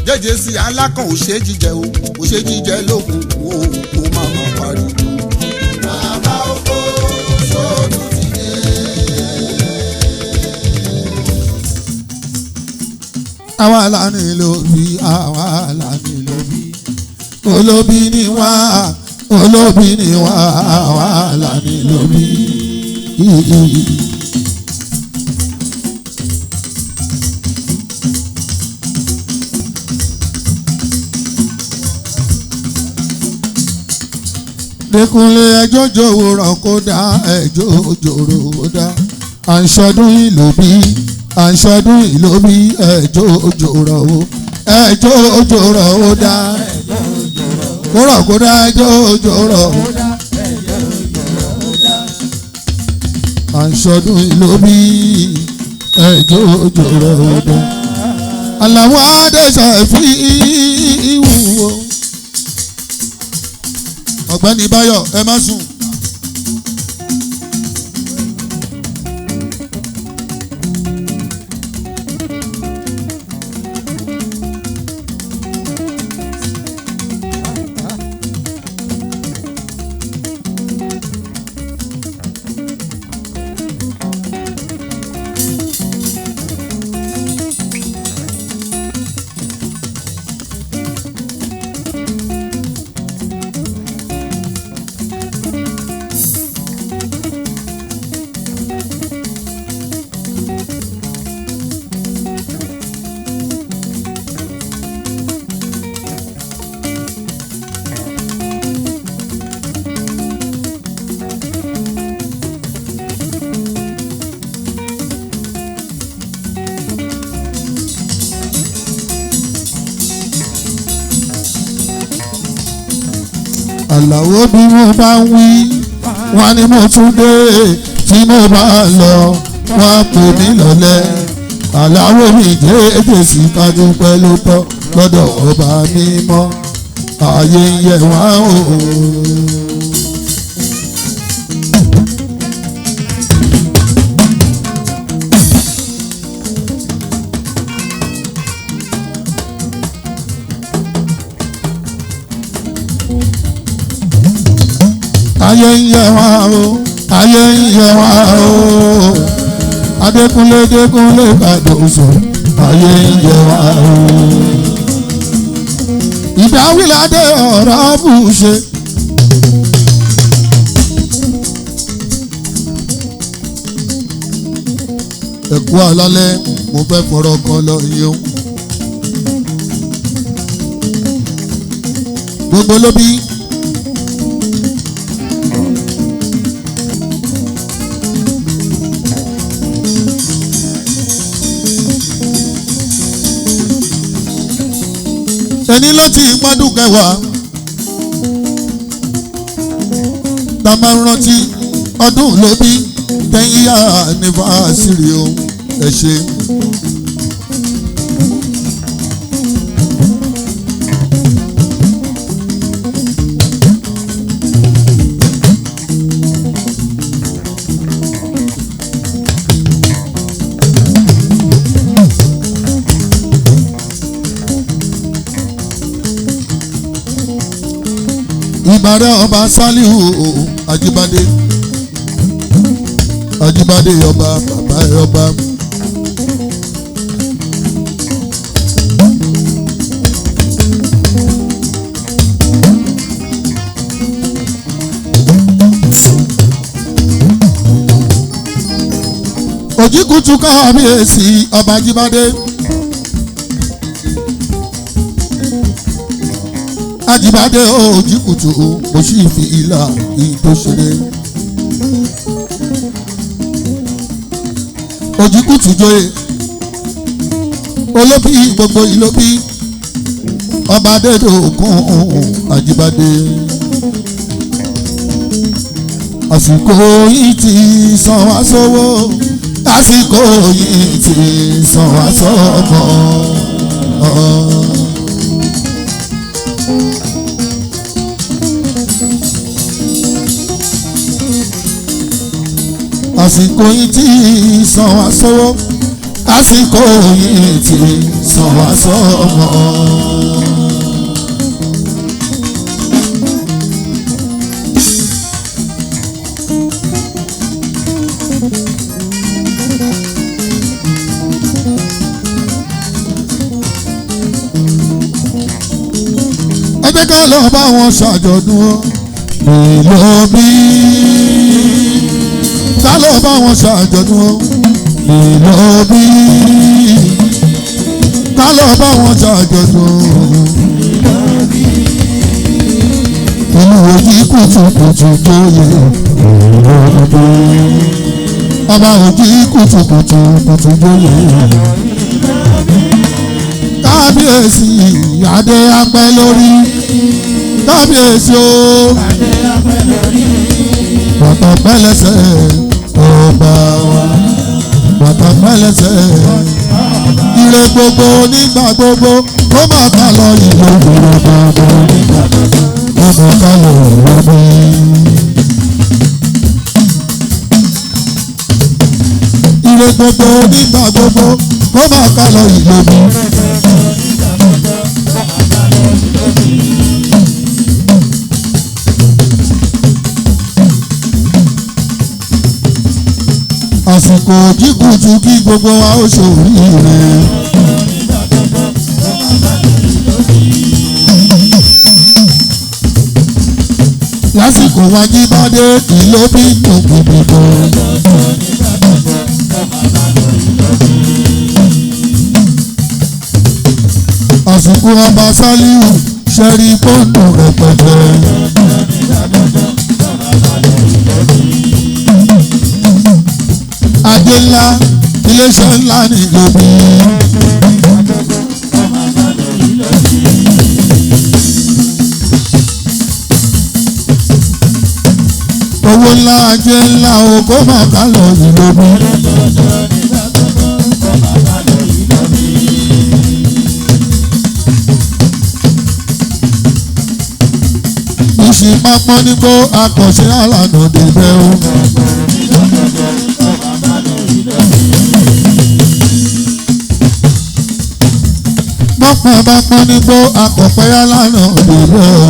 jẹ́jẹ́ sí alákàn ò ṣe jíjẹ o ò ṣe jíjẹ lókun o kò má má pariwo. bàbá oko sóòtú ti dé. àwa là ní Ilobi àwa là ní Ilobi olóbi ni wá olóbi ni wá àwa là ní Ilobi. Adekunle ẹjọ́ jòwòrán kó dá ẹjọ́ jòrò dá àǹṣọdún Ilobi àǹṣọdún Ilobi ẹjọ́ jòrò ẹjọ́ jòrò dá kóró kó dá ẹjọ́ jòrò àǹṣọdún Ilobi ẹjọ́ jòrò dá Alao Ojude Shefiu ọ̀gbẹ́ni Báyọ̀ ẹ má sùn. Àlàó bí mo bá ń wí wọ́n ní mo tún dé tí mo bá lọ wọ́n kò ní lọ́lẹ̀ Àlàó mi jẹ́jẹ́ sí kájú pẹ́ ló tọ́ lọ́dọ̀ ọba mímọ́ ààyè ń yẹ wọ́n o. Ayé ń yẹ wá o, ayé ń yẹ wá o, Adekunle Gbàdóso, ayé ń yẹ wá o. Ìdáwìládé ọ̀rọ̀ bù ṣe. Ẹ̀kú àlálẹ́ mo fẹ́ fọ̀rọ̀ kan lọ yín. Gbogbo ló bí. Ẹni láti ìpádùn kẹwàá tá máa ń rántí ọdún Ilobi 10 year anniversary o ẹ ṣe. Ìbàrẹ̀ ọba Sálíù Ajíbádé Ajíbádé ọba bàbá ẹ ọba. Òjìkùtù kábíyèsí ọba Ajíbádé. Ajíbádé Òjìkùtù mo sì fi ìlà ìtò ṣeré. Òjìkùtù joyè olóbí gbogbo Ilobi ọba Adédòkun Ajíbádé. Àsìkò yìí ti san wá sówó àsìkò yìí ti san wá sọ́mọ. Àsìkò yìí ti san wá sówó àsìkò yìí ti san wá sọ́mọ. ẹ jẹ́ ká lọ bá wọn ṣàjọ̀dún o Ilobi ká lọ bá wọn ṣàjọ̀dún o Ilobi ká lọ bá wọn ṣàjọ̀dún o olùwòjì kùtùkùtù jóyè Ilobi ọba òjì kùtùkùtù jóyè kábíyèsí adé apẹ́ lórí kábíyèsí o bàtà pẹ́lẹ́sẹ̀ ọba wa bàtà pẹ́lẹ́sẹ̀ ire gbogbo nígbà gbogbo ó máa ká lọ ìlú gbogbo ó máa ká lọ ìlú. Ire gbogbo nígbà gbogbo ó máa ká lọ Ilobi. Àsìkò jíkùtù kí gbogbo wa ó ṣoríire. Lásìkò wájíbádé Ilobi tó gbogbo. Àsìkò ọba Sálíù ṣẹ́rí pọ́ǹdù rẹpẹtẹ. Adé ńlá iléeṣẹ́ ńlá ní Ilobi. Owó ńlá ajé ńlá o kó má ká lọ Ilobi. Ìṣì pápọ́ nígbó akọ̀ṣe àlànà débẹ̀ o. Pápọ́ bá pọ́n nígbó akọ̀pẹ́ àlànà débẹ̀ o.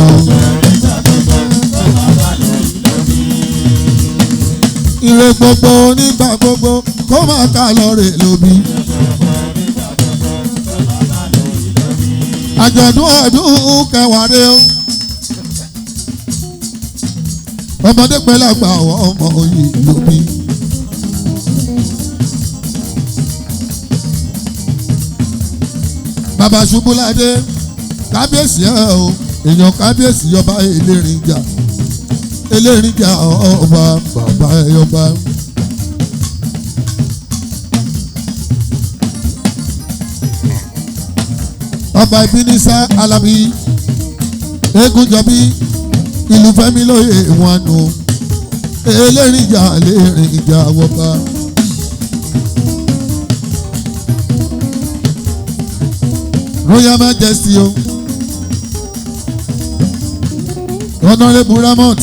Ire gbogbo nígbà gbogbo kó máa ká lọ rè Ilobi. Àjọ̀dún ọdún kẹwàá rè o. Ọmọdé pẹ̀lú àgbà àwọn ọmọ oyè Ilobi. Bàbá Ṣubúládé kábíyèsí ẹ̀ o èèyàn kábíyèsí ọba Elérìnjà ọba bàbá ẹ̀yọba. Ọba Ìbínísà Alábí Egúnjọbí ìlú Fẹ́mi lóye wọn nù Elérìnjà wọba. Royal Majesty o Honorable Ramot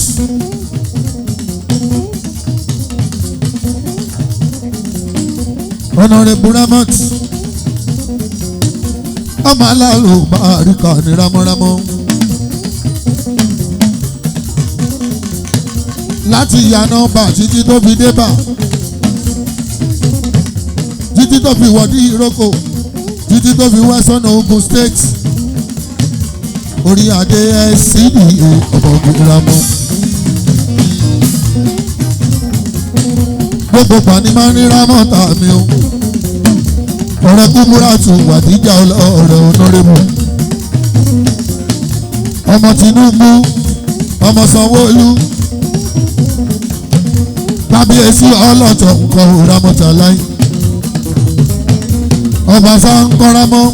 ọmọ aláàlú máa rí kan ní rámọ́rámọ́. Láti ìyànà ọba títí tó fi dé bà títí tó fi wọ̀dí ìrókò títí tó fi wá sọ́nà Ogun State orí adé SCDA ọmọ Ògúnramọ́. Gbogbo pàní máa ń rí rámọ́ta mi o. Ọ̀rẹ́ Kúmúrátù Wàdíjà ọ̀rẹ́ Honorable ọmọ Tinubu ọmọ Sanwó-Olú kábíyèsí ọlọ́tọ̀ nǹkan òramọ́ta láì ọba sá ń kọ́ramọ́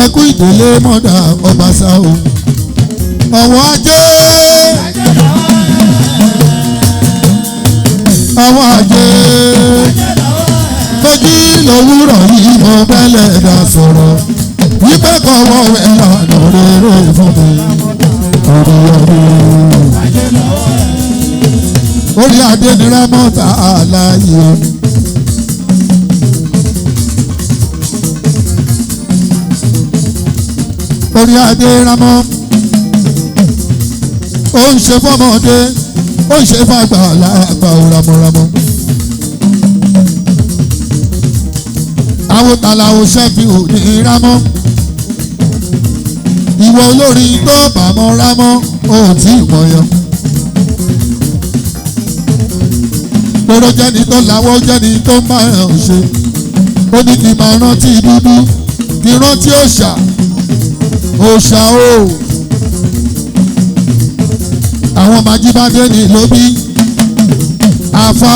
ẹkú ìdílé mọ́dà ọba sá o ọwọ́ ajé méjì lówùrọ̀ yìí mo bẹ́lẹ̀ dá sọ̀rọ̀ wípé kọ́wọ́ ẹ̀ lànà rere fún mi orí adé ni rámọ́ta àlàyé orí adé rámọ́ ó ń ṣe fọ́mọdé ó ń ṣe fàgbà láàgbà ramọ́ramọ́. Àwòtàlàwò Shefiu ní rámọ́ ìwọ olórin tó bàmọ́ rámọ́ ò tí ì mọ̀yàn. Gbọ́dọ̀ jẹ́ni tó làwọ́ jẹ́ni tó máa ń ṣe. Ó ní kí n máa rántí dúdú kí n rántí òòṣà òòṣà o. Àwọn Májíbádé ní Ìlóbí àfà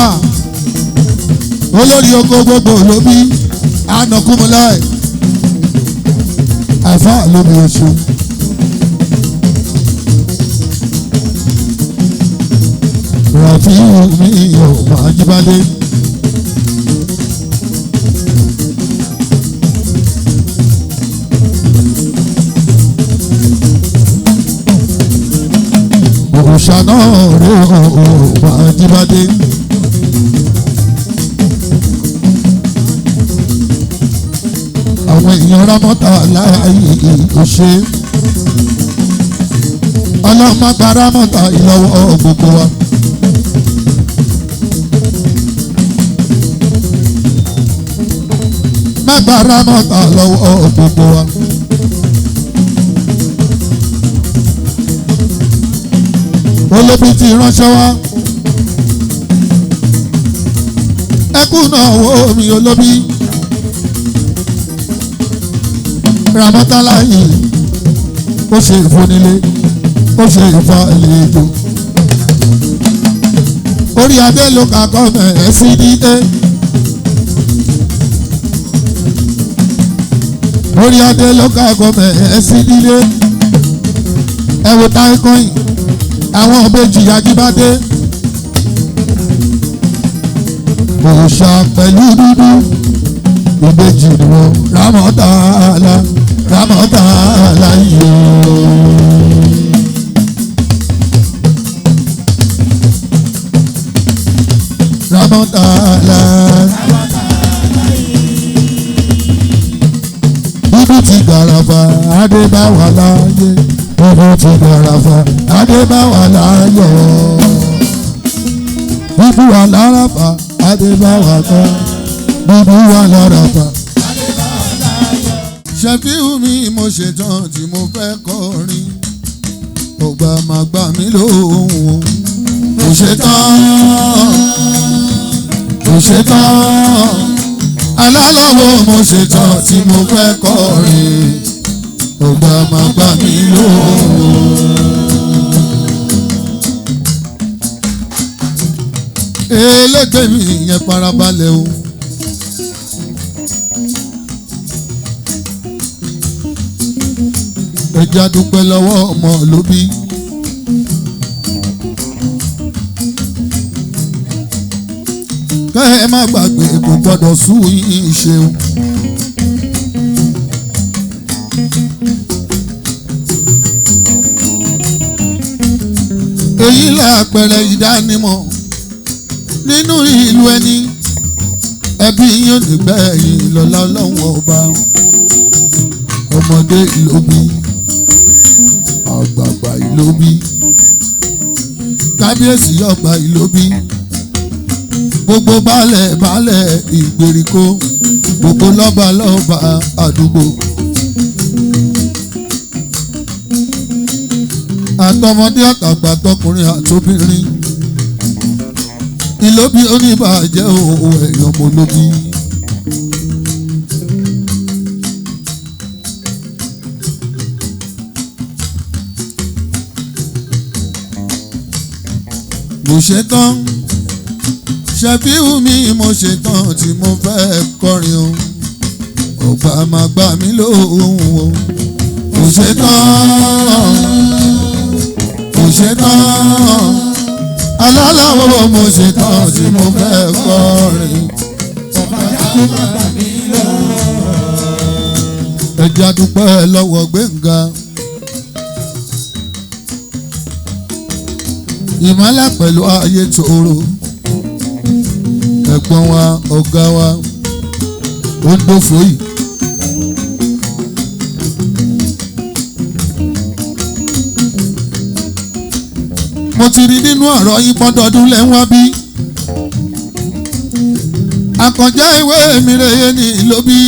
olórí oko gbogbo Ìlóbí ànàkúnmọ́láì àfà lóbi oṣù. Ràfíù mi ò Májíbádé. Òòṣà náà rè ó Májíbádé. Àwọn èèyàn rámọ́tà láàyè òṣè. Ọlọ́mọ gba rámọ́tà ìlọ́wọ́ gbogbo wa. Mẹ́gbà rámọ́tà lọ́wọ́ gbogbo wa. Olóbi ti ránṣẹ́ wá. Ẹkún náà wo mi Olóbi. Ramọ́tà láàyè ó ṣe ìfúnilé ó ṣe ìfàlejò. Orí adé ló kà kọ́ mẹ́ẹ̀ sí dídé. Orí adé ló kà kọ́ mẹ́ẹ̀ sí dídé. Ẹ wo táìkọ́yìn àwọn ọ̀bẹ́jì Ajíbádé. Òòṣà pẹ̀lú dúdú ìbejì ni wọ́n Rámọ́tàlá Rámọ́tàlá yìí o. Rámọ́tàlá dúdú ti gàràfà Adébáwá láyé. Dúdú ti gàràfà Adébáwá láyé. Dúdú wà láràfà Adébáwá láyé. Dúdú wà láràfà. Shefiu mi mo ṣetán tí mo fẹ́ kọrin. Ọgbà máa gbà mí lóhùn. Mo ṣetán. Mo ṣetán. Alálàwọ̀ mo ṣetán tí mo fẹ́ kọrin. Ọgbà máa gbà mí lóhùn. Elégbé mi yẹn farabalẹ̀ o. Ẹja dúpẹ́ lọ́wọ́ ọmọ Ìlóbí. Kẹ́ ẹ má gbàgbé kò gbọ́dọ̀ sú yín ṣeun. Èyí làpẹẹrẹ ìdánimọ̀ nínú ìlú ẹni. Ẹbí yín ò ní gbẹ̀yìn lọ́lá Ọlọ́run ọba. Ọmọdé Ìlóbí àgbààgbà Ìlóbí kábíyèsí ọba Ìlóbí gbogbo baálẹ̀ ìgbèríko gbogbo lọ́ba àdúgbò àtọmọdé àtàgbà tọkùnrin àtobìnrin Ìlóbí oníbàjẹ́ òwò ẹ̀yọ́ ọmọ Ìlóbí. Mo ṣetán Shefiu mi mo ṣetán tí mo fẹ́ kọrin o. Ọgbà máa gbà mí lóhùn o. Mo ṣetán. Mo ṣetán. Alálàwọ̀ mo ṣetán tí mo fẹ́ kọrin. Ọgbà máa gbà mí lóhùn. Ẹ jẹ́ a dúpẹ́ lọ́wọ́ Gbénga. Ìmọ́lẹ̀ pẹ̀lú ayé tòrò. Ẹ̀gbọ́n wa ọ̀gá wa ó ń dófò yìí. Mo ti rí nínú ọ̀rọ̀ yín pọ́ndọ̀dún lẹ́wọ́n bí. Àkànjá ìwé mi rèé ní Ìlóbí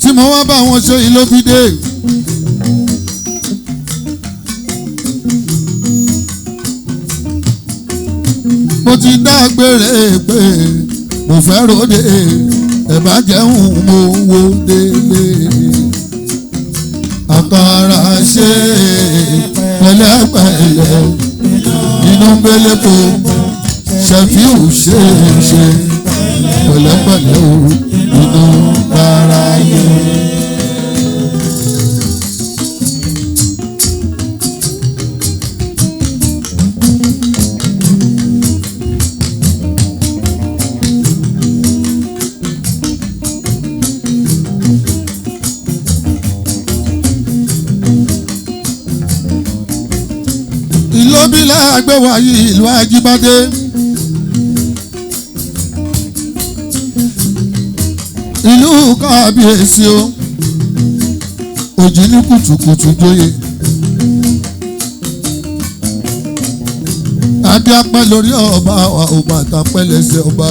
tí mo wá bá wọn ṣe Ìlóbí dé. mo ti dágbére pé mo fẹ́ ròde ẹ bá jẹun mo wo délé. Àkàrà ṣe pẹ̀lẹ́pẹ̀lẹ́ inú mbélépò Shefiu ṣe pẹ̀lẹ́pẹ̀lẹ́ o inú bára yẹ. Ilobi lágbé wáyé ìlú Ajíbádé. Ìlú kábíyèsí o òjì ní kùtùkùtù jóyè. Adé apẹ́ lórí ọba ọba àtàpẹ́lẹsẹ̀ ọba.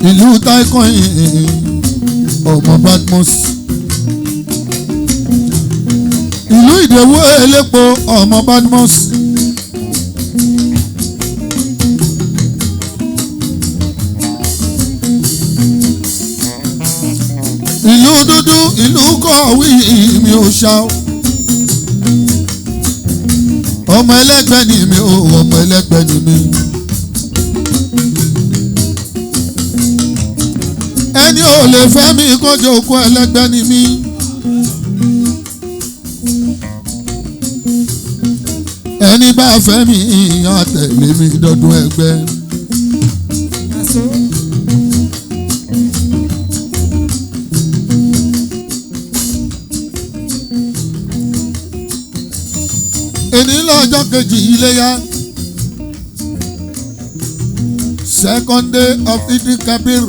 Ìlú Taikoyin ọmọ Badmus. Ìlú Ìdèwó elépo ọmọ Badmus. Ìlú dúdú ìlú kọ̀wé mi ò ṣá o. Ọmọ ẹlẹ́gbẹ́ ni mi ò ọmọ ẹlẹ́gbẹ́ ni mi. Ẹni ò lè fẹ́ mi kọjọ òkú ẹlẹ́gbẹ́ ni mi. Ẹni bá fẹ́ mi ìyàn tẹ̀lé mi dọ́dún ẹgbẹ́. Èní lọ́jọ́ kejì iléyá. Second day of Eid-el-Kabir.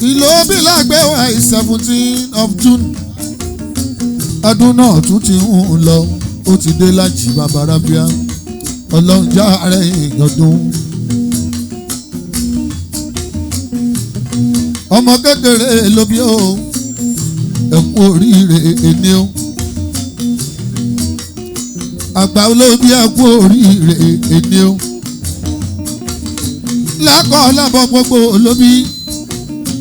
Ilobi lágbé wa 17 of June. Ọdún náà tún ti ń lọ. Ó ti dé láti babarábíà. Ọlọ́run já ara ìyọdún. Ọmọ kékeré Ilobi o. Ẹ kú oríire ẹni o. Àgbà Ilobi ẹ kú oríire ẹni o. Lákọ̀ọ́ lábọ̀ gbogbo Ilobi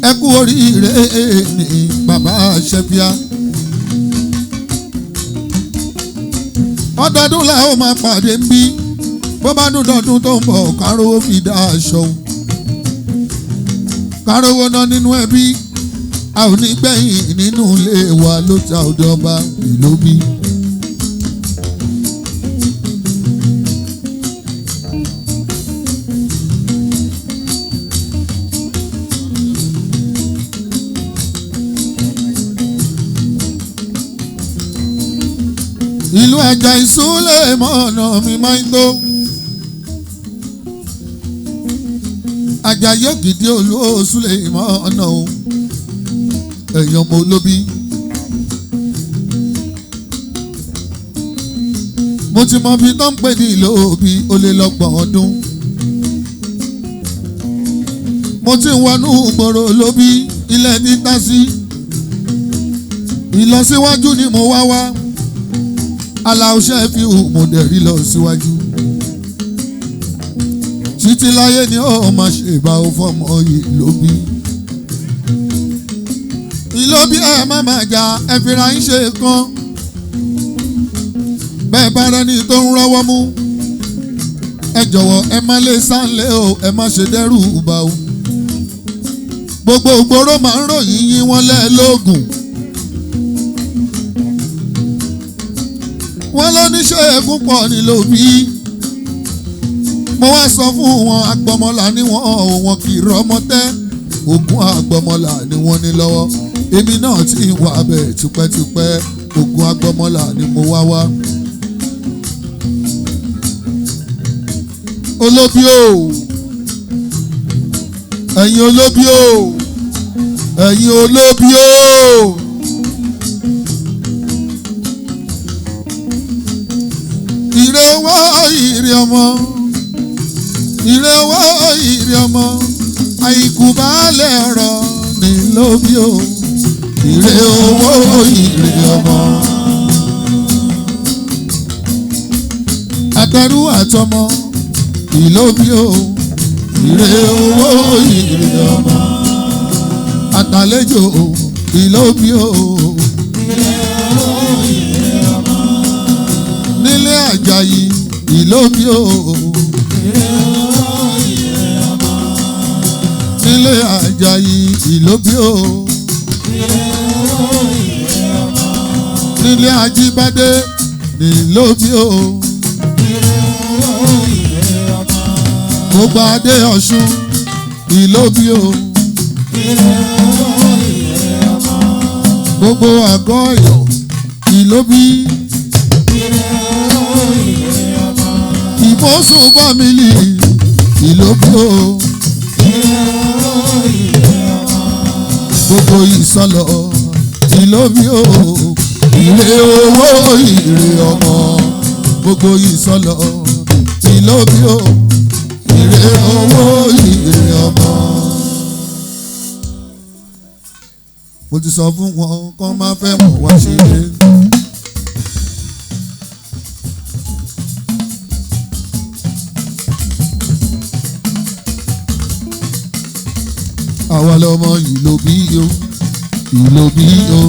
ẹ kú oríire ẹni bàbá Shefiu. Ọdọọdún la ó máa pàdé ń bí bó bá dún dọdún tó ń bọ̀ kárówó fi dá aṣọ kárówó náà nínú ẹbí a ò ní gbẹ̀yìn nínú ilé wa ló ta òde ọba Ilobi. Ìlú ẹja ìsúlẹ̀ mọ́ọ̀nà mi máa ń tó. Àjàyí Ògìdì olóòsúlẹ̀ mọ́ọ̀nà o. Ẹ̀yàn ọmọ Ilobi. Mo ti mọ bí tó ń pè ní Ilobi ó lé lọ́gbọ̀n ọdún. Mo ti ń wọnú ìgboro Ilobi ilẹ̀ títà sí. Ìlọsíwájú ni mo wá wá. Alao Shefiu mo dẹ̀rí lọ síwájú. Títí láyé ni ó máa ṣe ìbá o fọmọ Ilobi. Ilobi ẹ má máa jà ẹ fira ń ṣe kan. Bẹ́ẹ̀ bá rẹ́ni tó ń rọ́wọ́ mú. Ẹ jọ̀wọ́ ẹ má lè sáńlé o ẹ má ṣe dẹ́rù bà o. Gbogbo ìgboro máa ń ròyìn yín wọ́n lẹ́ẹ̀lógún. Wọ́n ló ní ṣe ègún pọ̀ ní Ilobi. Mo wá sọ fún wọn agbọmọlà ni wọ́n wọn kì í rọ́mọ tẹ́. Ògùn agbọmọlà ni wọ́n ní lọ́wọ́. Èmi náà ti wà bẹ́ẹ̀ tipẹ́tipẹ́. Ògùn agbọmọlà ni mo wá wá. Ilobi o. Ẹ̀yin Ilobi o. Ẹ̀yin Ilobi o. Ire owó ire ọmọ. Ire owó ire ọmọ. Àìkú baálẹ̀ ọ̀rọ̀ ní Ilobi o. Ire owó ire ọmọ. tẹrú àtọmọ Ìlóbi o ire owó ire ọmọ àtàlejò Ìlóbi o ire owó ire ọmọ nílé Àjàyí Ìlóbi o ire owó ire ọmọ nílé Àjàyí Ìlóbi o ire owó ire ọmọ nílé Ajíbádé Ìlóbi o ire owó ire ọmọ gbogbo adé Ọ̀ṣun Ìlóbi o ire owó ire ọmọ gbogbo àgọ́ Ọ̀yọ́ Ìlóbi ire owó ire ọmọ Ìmọ̀sùn fámìlì Ìlóbi o ire owó ire ọmọ gbogbo Ìsọlọ̀ Ìlóbi o ire owó ire ọmọ gbogbo Ìsọlọ̀ Ìlóbi o ire owó ire ọmọ. Mo ti sọ fún wọn kán máa fẹ́ mọ̀ wá ṣeré. Àwa lọmọ Ìlóbi o Ìlóbi o.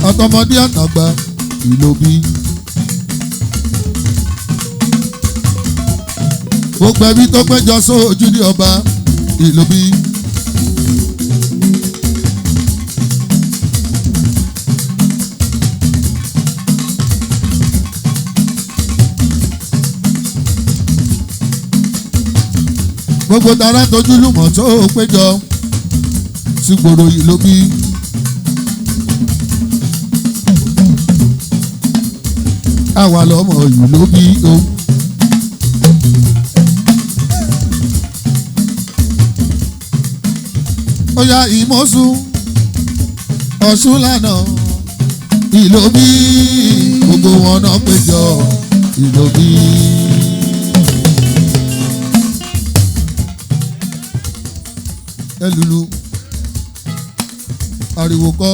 Àtọmọdé àtàgbà Ìlóbi. Gbogbo ẹbí tó péjọ sójúde ọba Ìlóbi. Gbogbo tara tójú lùmọ̀ tó péjọ sígboro Ìlóbi. Àwa lọmọ Ìlóbi o. Ọya Ìmọ̀sùn Ọ̀ṣun lánàá Ìlóbi gbogbo wọn náà péjọ Ìlóbi. Ẹlùlù ariwo kọ́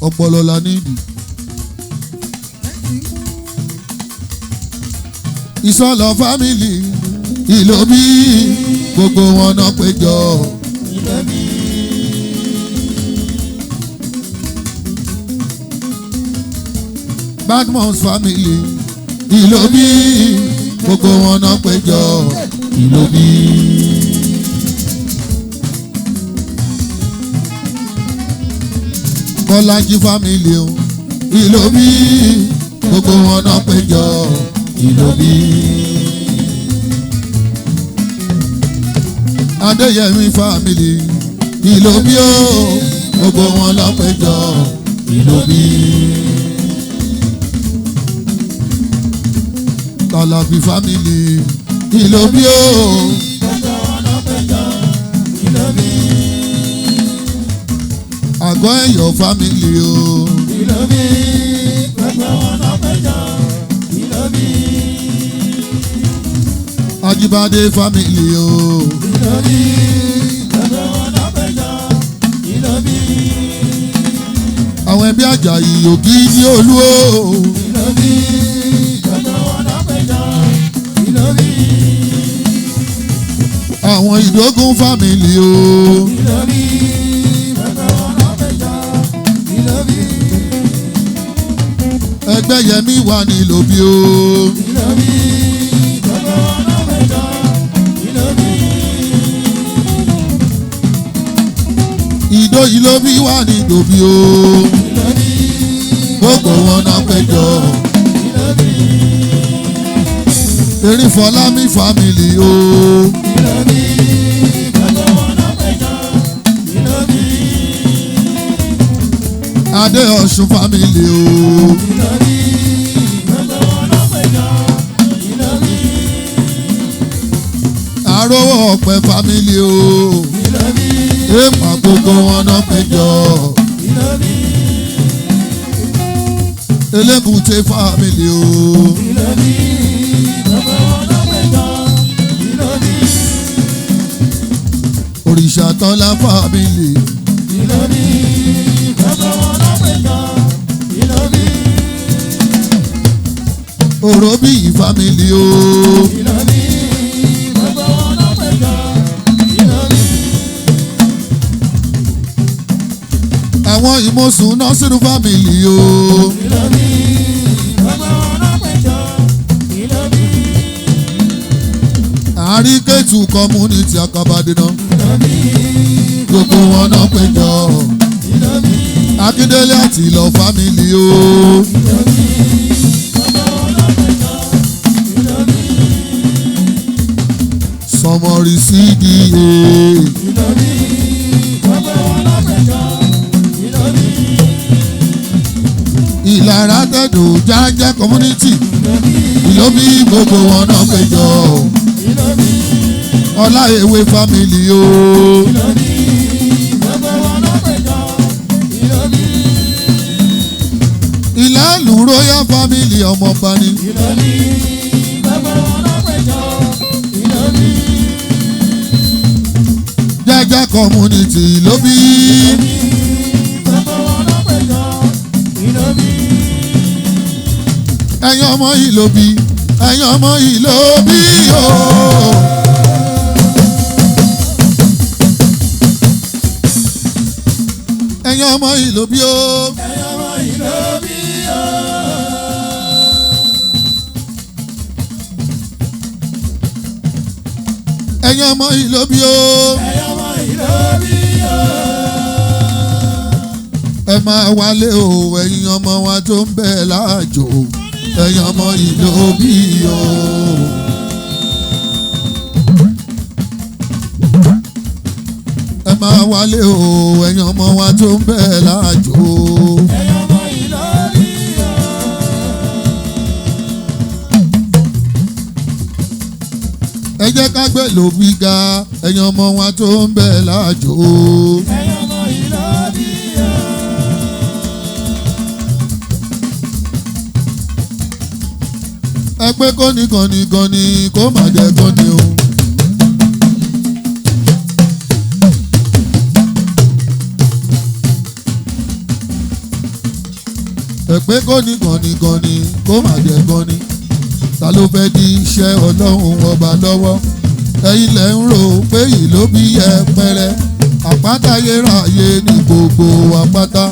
ọpọlọ la nídìí. Ìsọlọ̀ fámìlì Ìlóbi gbogbo wọn náà péjọ Ìlóbi. Badmus family Ìlóbi gbogbo wọn náà péjọ Ìlóbi. Bọ́lájí family o Ìlóbi gbogbo wọn náà péjọ Ìlóbi. Adéyẹmí family Ìlóbi o gbogbo wọn náà péjọ Ìlóbi. Tàlàbí family Ìlóbi o gbogbo wọn náà péjọ Ìlóbi. Àgọ́ Ẹ̀yọ̀ family o Ìlóbi gbogbo wọn náà péjọ Ìlóbi. Ajíbádé family o Ìlóbi gbogbo wọn náà péjọ Ìlóbi. Àwọn ẹbí Àjàyí Ògìdì Olú o Ìlóbi gbogbo wọn náà péjọ Ìlóbi. Àwọn Ìdógún family o Ìlóbi gbogbo wọn náà péjọ Ìlóbi. Ẹgbẹ́yẹmí wà ní Ìlóbi o Ìlóbi gbogbo wọn náà péjọ Ìlóbi. Ìdó Ìlóbi wà ní Ìlóbi o Ìlóbi gbogbo wọn náà péjọ Ìlóbi. Erinfọlámi family o Ìlóbi gbogbo wọn náà péjọ Ìlóbi. Adé Ọ̀ṣun family o Ìlóbi gbogbo wọn náà péjọ Ìlóbi. Arówó Ọ̀pẹ family o Ìlóbi èèpà gbogbo wọn náà péjọ Ìlóbi. Elébùté family o Ìlóbi gbogbo wọn náà péjọ Ìlóbi. òrìṣà tọ́lá fámìlì. Ilobi gbogbo wọn ló péjọ. Ilobi. Òróbì fámìlì o. Ilobi gbogbo wọn ló péjọ. Ilobi. Àwọn ìmọ̀sùn nọ́sírù fámìlì o. Ilobi gbogbo wọn ló péjọ. Ilobi. Àríkẹ́tù community Akabadena. Ilobi Gbogbo wọn náà péjọ. Ilobi. Akíndélé àti Ìlọ fámìlì o. Ilobi gbogbo wọn ló péjọ. Ilobi. Sọmọrì CDA. Ilobi gbogbo wọn ló péjọ. Ilobi. Ìlara tẹ̀dọ̀ jájẹ́ community. Ìlóbí gbogbo wọn náà péjọ. Ilobi. Ọlá ewé fámìlì o. Ilobi gbogbo wọn ló péjọ. Ilobi. Ìlàlù royal family ọmọọba ni. Ilobi gbogbo wọn ló péjọ. Ilobi. Jájẹ́ community Ìlóbí. Gbogbo wọn ló péjọ. Ilobi. Ẹ̀yin ọmọ Ìlóbí. Ẹ̀yin ọmọ Ìlóbí o. Ẹ̀yin ọmọ Ìlóbí o. Ẹ̀yin ọmọ Ilobi o. Ẹ̀yin ọmọ Ìlóbí o. Ẹ̀yin ọmọ Ilobi o. Ẹ máa wálé o. Ẹ̀yin ọmọ wa tó ń bẹ láàjò. Ẹ̀yin ọmọ Ìlóbí o. Ẹ máa wálé o. Ẹ̀yin ọmọ wa tó ń bẹ láàjò. Ẹ̀yin ọmọ Ilobi o. Ẹ jẹ́ ká gbé lòbí ga. Ẹ̀yin ọmọ wa tó ń bẹ láàjò. Ẹ̀yin ọmọ Ilobi o. Ẹ pé kọ́ni kó má jẹ́ kọ́ni o. Ẹ pé kọ́ni kó má jẹ́ kọ́ni. Ta ló fẹ́ di iṣẹ́ Ọlọ́run ọba lọ́wọ́? Ẹ̀yin lẹ̀ ń rò pé Ìlóbí yẹpẹrẹ. Àpáta yéráyé ní gbogbo àpáta.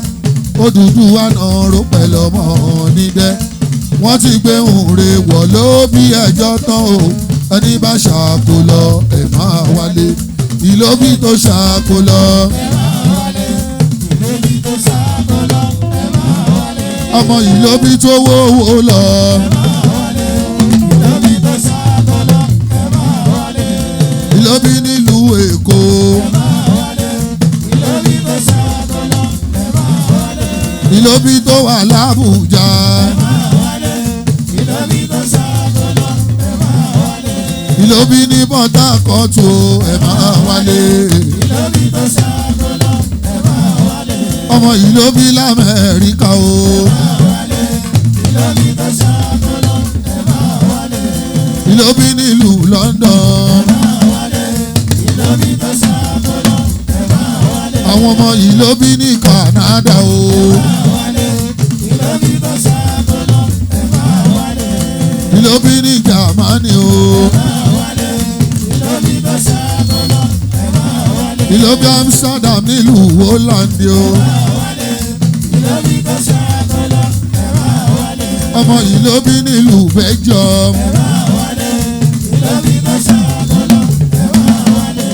Odùduwà náà ró pẹ̀lú ọmọ nídẹ́. Wọ́n ti gbé òǹre wọ̀ ló bí ẹjọ́ tán o. Ẹni bá ṣàkó lọ ẹ̀ máa wálé. Ìlóbí tó ṣàkó lọ. Ẹ máa wálé. Ilobi tó ṣàkó lọ. Ẹ máa wálé. Ọmọ Ìlóbí tó wówó lọ. Ẹ máa wálé. Ilobi tó ṣàkó lọ. Ẹ máa wálé. Ìlóbí nílùú Èkó. Ẹ máa wálé. Ilobi tó ṣàkó lọ. Ẹ máa wálé. Ìlóbí tó wà l'Ábùjá. Ẹ máa wálé. Ilobi tó ṣàkó lọ. Ẹ máa wálé. Ìlóbí ní Port Harcourt o. Ẹ máa wálé. Ilobi tó ṣàkó lọ. Ẹ máa wálé. Ọmọ Ìlóbí l'Amẹ́ríkà o. Ẹ máa wálé. Ilobi tó ṣàkó lọ. Ẹ máa wálé. Ìlóbí nílùú London. Ẹ máa wálé. Ilobi tó ṣàkó lọ. Ẹ máa wálé. Àwọn ọmọ Ìlóbí ní Canada o. Ẹ máa wálé. Ilobi tó ṣàkó lọ. Ẹ máa wálé. Ìlóbí ní Germany o. Ẹ máa wálé. Ilobi tó ṣàkó lọ. Ẹ máa wálé. Ìlóbí Amsterdam nílùú Holland o. Ẹ máa wálé. Ilobi tó ṣàkó lọ. Ẹ máa wálé. Ọmọ Ìlóbí nílùú Belgium. Ẹ máa wálé. Ilobi tó ṣàkó lọ. Ẹ máa wálé.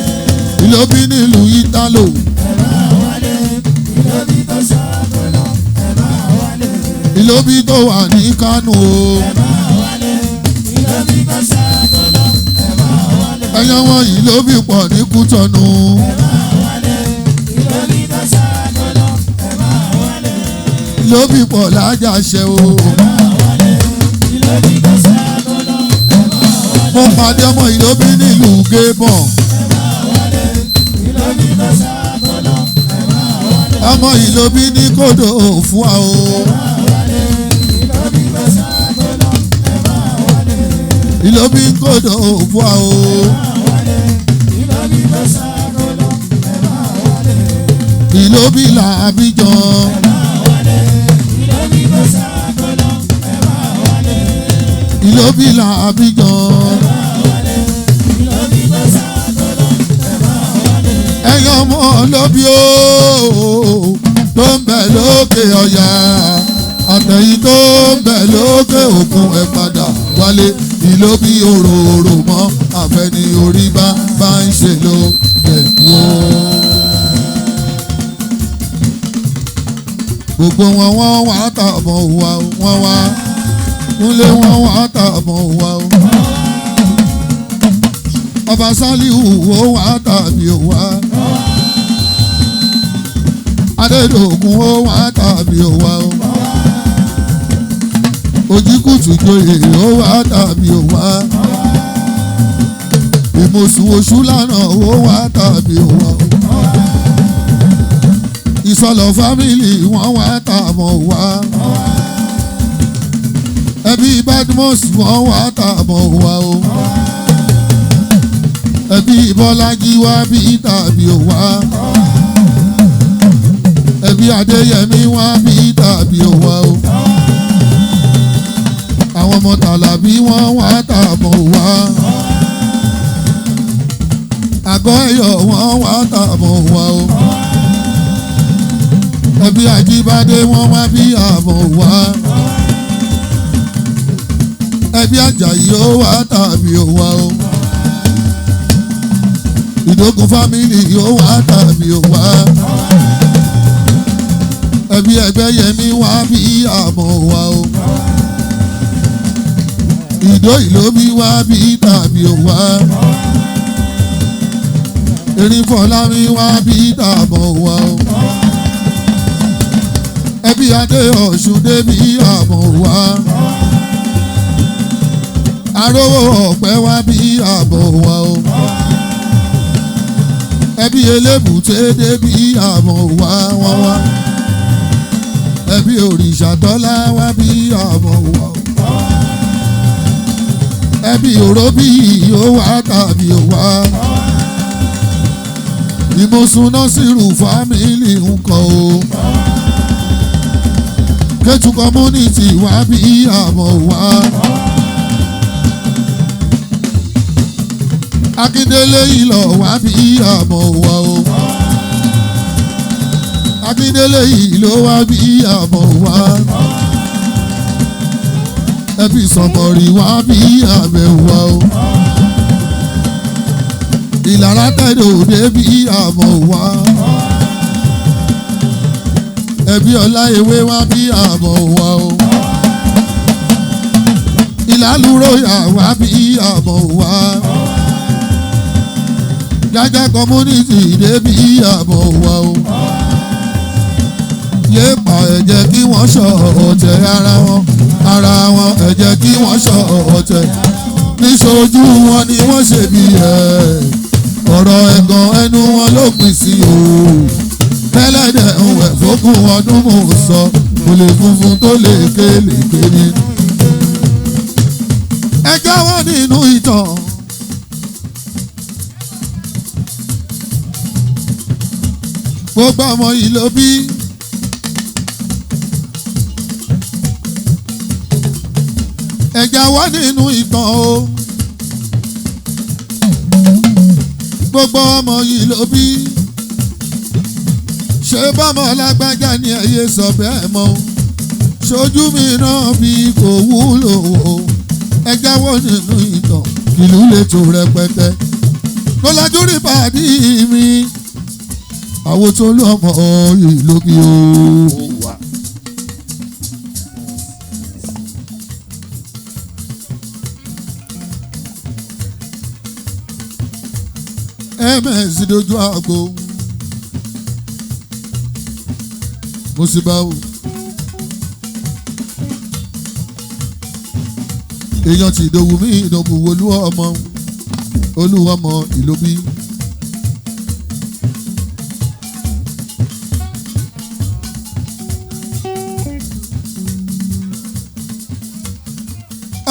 Ìlóbí nílùú Italo. Ẹ máa wálé. Ilobi tó ṣàkó lọ. Ẹ máa wálé. Ìlóbí tó wà ní Kano o. Ẹ máa wálé. Ilobi tó ṣàkó lọ. Ẹ máa wálé. Ẹ̀yin wọn Ìlóbí pọ̀ ní Kútọ̀nù. Ẹ máa wálé. Ilobi tó ṣàkó lọ. Ẹ máa wálé. Ìlóbí pọ̀ l'Ájàṣẹ o. Ẹ máa wálé. Ilobi tó ṣàkó lọ. Ẹ máa wálé. Mo pàdé ọmọ Ìlóbí nílùú Gabon. Ẹ máa wálé. Ilobi tó ṣàkó lọ. Ẹ máa wálé. Ọmọ Ìlóbí ní Kòdó Òfúà o. Ẹ máa wálé. Ilobi tó ṣàkó lọ. Ẹ máa wálé. Ìlóbí Kòdó Òfúà o. Ẹ máa wálé. Ilobi tó ṣàkó lọ. Ìlóbì làbíjan. Ìlóbì ló ṣàkóló ẹ máa wọlé. Ìlóbì làbíjan. Ìlóbì ló ṣàkóló ẹ máa wọlé. Ẹ̀yin ọmọ Ìlóbì o tó ń bẹ lókè ọ̀yà àtẹ̀yìn tó ń bẹ lókè òkun ẹ padà wálé. Ìlóbì òróró mọ́ àfẹ́ni orí bá ń ṣe ló ẹ̀wọ́. Gbogbo wọn wá tàbọ̀ wá wọ́n wá kúnlé wọn wá tàbọ̀ wá o. Ọba Sálíù ó wá tàbí ó wá. Adédògún ó wá tàbí ó wá o. Òjìkùtù joyè ó wá tàbí ó wá. Ìmọ̀sùwòsù lánàá ó wá tàbí ó wá o. Ìsọ̀lọ̀ fámìlì wọ́n wá tàbọ̀ wá. Ẹbí Badmus wọ́n wá tàbọ̀ wá o. Ẹbí Bọ́lájí wá bí tàbí ó wá. Ẹbí Adéyẹmí wá bí tàbí ó wá o. Àwọn ọmọ Tàlàbí wọ́n wá tàbọ̀ wá. Àgọ́ Ẹ̀yọ̀ wọ́n wá tàbọ̀ wá o. Ẹbí Àjíbádé wọ́n wá bí àbọ̀ wá. Ẹbí Àjàyí ó wá tàbí ó wá o. Ìdógún fámìlì ó wá tàbí ó wá. Ẹbí Ẹgbẹ́yẹmí wá bí àbọ̀ wá o. Ìdó Ìlóbì wá bí tàbí ó wá. Erinfọlámi wá bí tàbọ̀ wá o. Ẹbí Adé Ọ̀ṣun débí àbọ̀ wá. Arówó Ọ̀pẹ wá bí àbọ̀ wá o. Ẹbí Elébùté débí àbọ̀ wá wọ́n wá. Ẹbí Òrìṣàtọ́lá wá bí àbọ̀ wá o. Ẹbí Òróbì ó wá tàbí ó wá. Ìmọ̀sùn Násírù fámìlì ń kọ́ o. Kétu community wá bí àbọ̀ wá. Akíndélé Ìlọ̀ wá bí àbọ̀ wá o. Akíndélé Ìlọ̀ wá bí àbọ̀ wá. Ẹbí Sọ̀mọ̀rì wá bí àbẹ̀ wá o. Ìlàrá Tẹ̀dọ̀ débí àbọ̀ wá. Ẹbí Ọláewé wá bí àbọ̀ wá o. Ìlàlúróyà wá bí àbọ̀ wá. Jájá community débí àbọ̀ wá o. Yéèpà ẹ jẹ́ kí wọ́n ṣọ̀ ọ̀tẹ̀ ara wọn ẹ jẹ́ kí wọ́n ṣọ̀ ọ̀tẹ̀. Níṣojú wọn ni wọ́n ṣe bí ẹ̀. Ọ̀rọ̀ ẹ̀gàn ẹnu wọn ló pín sí o. Tẹ́lẹ̀dẹ̀ ń wẹ̀ fógún ọdún mò ń sọ. Kò lè funfun tó lè kélékè ní. Ẹ jáwọ́ nínú ìtàn. Gbogbo ọmọ Ìlóbì. Ẹ jáwọ́ nínú ìtàn o. Gbogbo ọmọ Ìlóbì. Ṣé bọ́mọ lágbájá ni ẹyẹ sọ bẹ́ẹ̀ mọ́? Ṣojú mi náà bí kò wúlò o. Ẹ jáwọ́ nínú ìtàn kìlú lè tó rẹpẹtẹ. Kó lajú rí pàdé mi. Àwọn tó lú ọmọ Ìlóbì o. MS dojú àgbo. Mo sì bá wò. Èèyàn ti ìdòwú mi ìdòwú olúwọmọ Ìlóbì.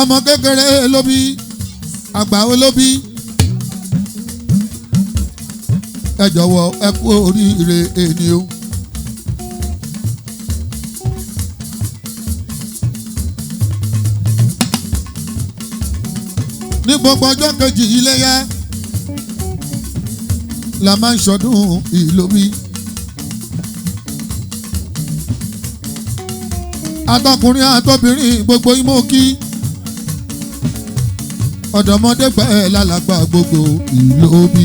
Ọmọ kékeré Ìlóbì, àgbà Ìlóbì. Ẹ jọ̀wọ́ ẹ kú oríire ènìyàn. gbogbo ọjọ́ kejì iléyá la máa ń ṣọdún Ìlóbí. Àtọkùnrin àtobìnrin gbogbo ìmọ̀ọ́kí ọ̀dọ́mọdé pẹ́ lálàgbà gbogbo Ìlóbí.